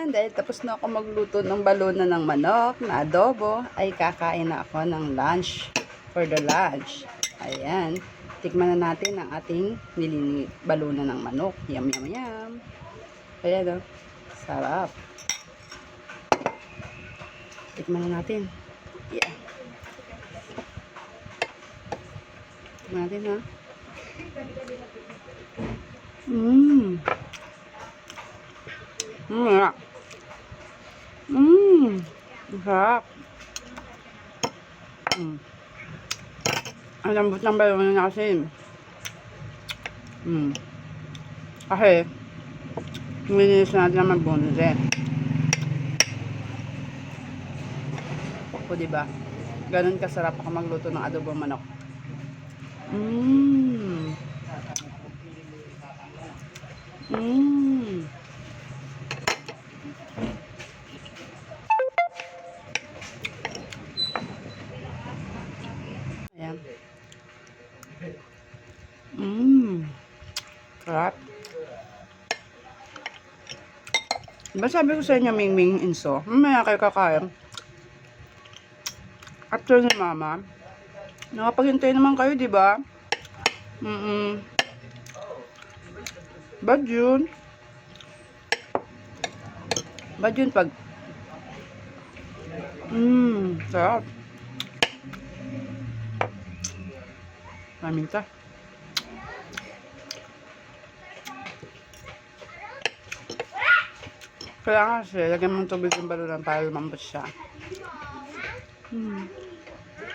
Ayan, dahil tapos na ako magluto ng baluna ng manok na adobo, ay kakain na ako ng lunch for the lunch. Ayan, tikman na natin ang ating baluna ng manok. Yum, yum, yum. Ayan o, sarap. Tikman na natin. Yeah. Tikman natin ha. Sarap. Sarap. Ang lambot ng balon na kasi. Kasi, mininis natin naman bonze. O, diba? Ganun kasarap ako magluto ng adobong manok. Ayan. Sarap. Diba sabi ko sa inyo, Mingming Inso, mamaya kayo kakain. After ni Mama, nakapaghintay naman kayo, diba? Bad yun. Bad yun pag sarap. Maminta. Kaya kasi, lagyan mong tubig yung baluran para lumambot siya.